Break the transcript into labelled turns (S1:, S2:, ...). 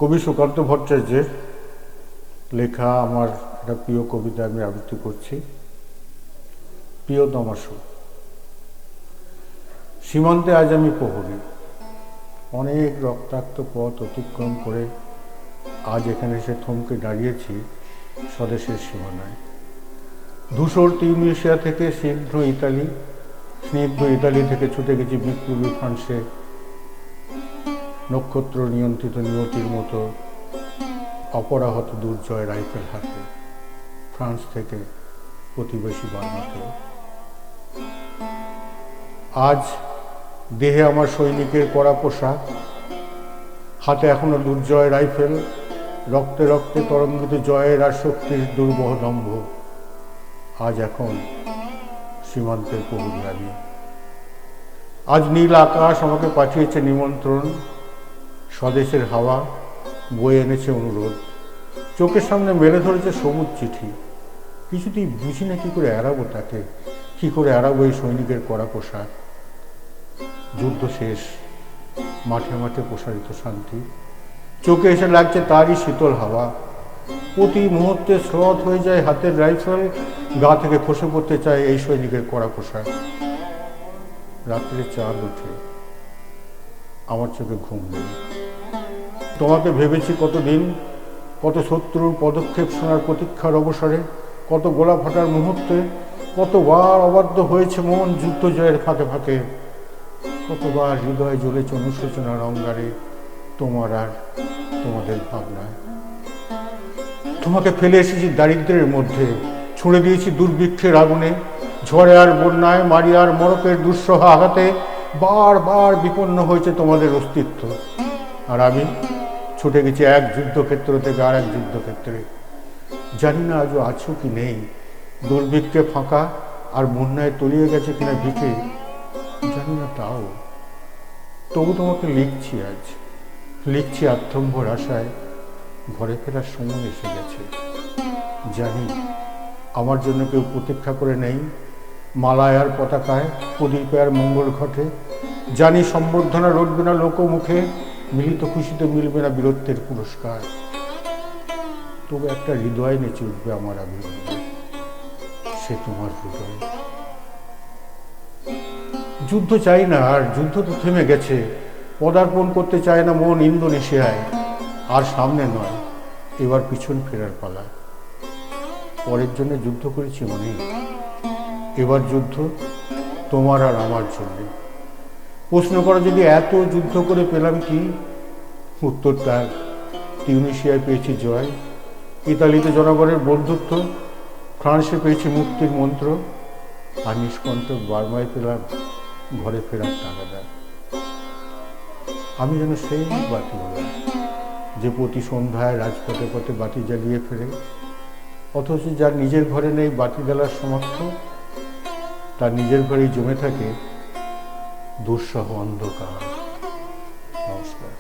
S1: কবি সুকান্ত ভট্টাচার্যের লেখা আমার একটা প্রিয় কবিতা আমি আবৃত্তি করছি। প্রিয়তমা সু। সীমান্তে আজ আমি প্রহরী, অনেক রক্তাক্ত পথ অতিক্রম করে আজ এখানে এসে থমকে দাঁড়িয়েছি স্বদেশের সীমানায়। ধূসর তিউনিসিয়া থেকে স্নিগ্ধ ইতালি থেকে ছুটে গেছি বিপ্লবী ফ্রান্সে, নক্ষত্র নিয়ন্ত্রিত নিয়তির মতো অপরাহত দুর্জয় রাইফেল হাতে, ফ্রান্স থেকে প্রতিবেশী বার্মাতে। আজ দেহে আমার সৈনিকের কড়া পোশাক, হাতে এখনো দুর্জয় রাইফেল, রক্তে রক্তে তরঙ্গিত জয়ের আর শক্তির দুর্বহ দম্ভ। আজ এখন সীমান্তের প্রহরী আমি। আজ নীল আকাশ আমাকে পাঠিয়েছে নিমন্ত্রণ, স্বদেশের হাওয়া বয়ে এনেছে অনুরোধ, চোখের সামনে মেলে ধরেছে সবুজ চিঠি। কিছুতেই বুঝি না কি করে এড়াবো তাকে, কি করে এড়াবো এই সৈনিকের কড়া পোশাক। যুদ্ধ শেষ, মাঠে মাঠে প্রসারিত শান্তি, চোখে এসে লাগছে তারই শীতল হাওয়া। প্রতি মুহূর্তে স্রোত হয়ে যায় হাতের রাইফেল, গা থেকে খসে পড়তে চায় এই সৈনিকের কড়া পোশাক। রাত্রে চাঁদ ওঠে, আমার চোখে ঘুম নেই। তোমাকে ভেবেছি কতদিন, কত শত্রুর পদক্ষেপ শোনার প্রতীক্ষার অবসরে, কত গোলা ফাটার মুহূর্তে, কতবার অবাধ্য হয়েছে মন যুদ্ধ জয়ের ফাঁকে ফাঁকে, কতবার হৃদয় জ্বলেছে অনুশোচনার অঙ্গারে তোমার আর তোমাদের ভাবনায়। তোমাকে ফেলে এসেছি দারিদ্র্যের মধ্যে, ছুঁড়ে দিয়েছি দুর্ভিক্ষের আগুনে, ঝড়ে আর বন্যায়, মারি আর মরকের দুঃসহ আঘাতে বারবার বিপন্ন হয়েছে তোমাদের অস্তিত্ব। আর আমি ছুটে গেছি এক যুদ্ধক্ষেত্র থেকে আর এক যুদ্ধক্ষেত্রে। জানি না আজও আছো কি নেই, দুর্ভিক্ষে ফাঁকা আর বন্যায় তলিয়ে গেছে কিনা ভিটে, জানি না তাও। তবু তোমাকে লিখছি, আজ লিখছি আত্মম্ভর আশায়, ঘরে ফেরার সময় এসে গেছে। জানি আমার জন্য কেউ প্রতীক্ষা করে নেই মালায় আর পতাকায়, প্রদীপে আর মঙ্গল ঘটে। জানি সম্বর্ধনা রটবে না লোকমুখে, মিলিত খুশিতে মিলবে না বীরত্বের পুরস্কার। তবু একটা হৃদয় নেচে উঠবে আমার আবির্ভাবে, সে তোমার হৃদয়। যুদ্ধ চাই না আর, যুদ্ধ তো থেমে গেছে। পদার্পণ করতে চায় না মন ইন্দোনেশিয়ায়। আর সামনে নয়, এবার পিছন ফেরার পালা। পরের জন্য যুদ্ধ করেছি অনেক, এবার যুদ্ধ তোমার আর আমার জন্য। প্রশ্ন করা যদি এত যুদ্ধ করে পেলাম কি, উত্তর তার তিউনিসিয়ায় পেয়েছি জয়, ইতালিতে জনগণের বন্ধুত্ব, ফ্রান্সে পেয়েছি মুক্তির মন্ত্র, আর নিষ্কণ্টক বার্মায় পেলাম ঘরে ফেরার তাগাদা। আমি যেন সেই বাতি হলাম যে প্রতি সন্ধ্যায় রাজপথে পথে বাতি জ্বালিয়ে ফেরে, অথচ যার নিজের ঘরে নেই বাতি জ্বালার সামর্থ্য, তার নিজের ঘরেই জমে থাকে দুঃসহ অন্ধকার। নমস্কার।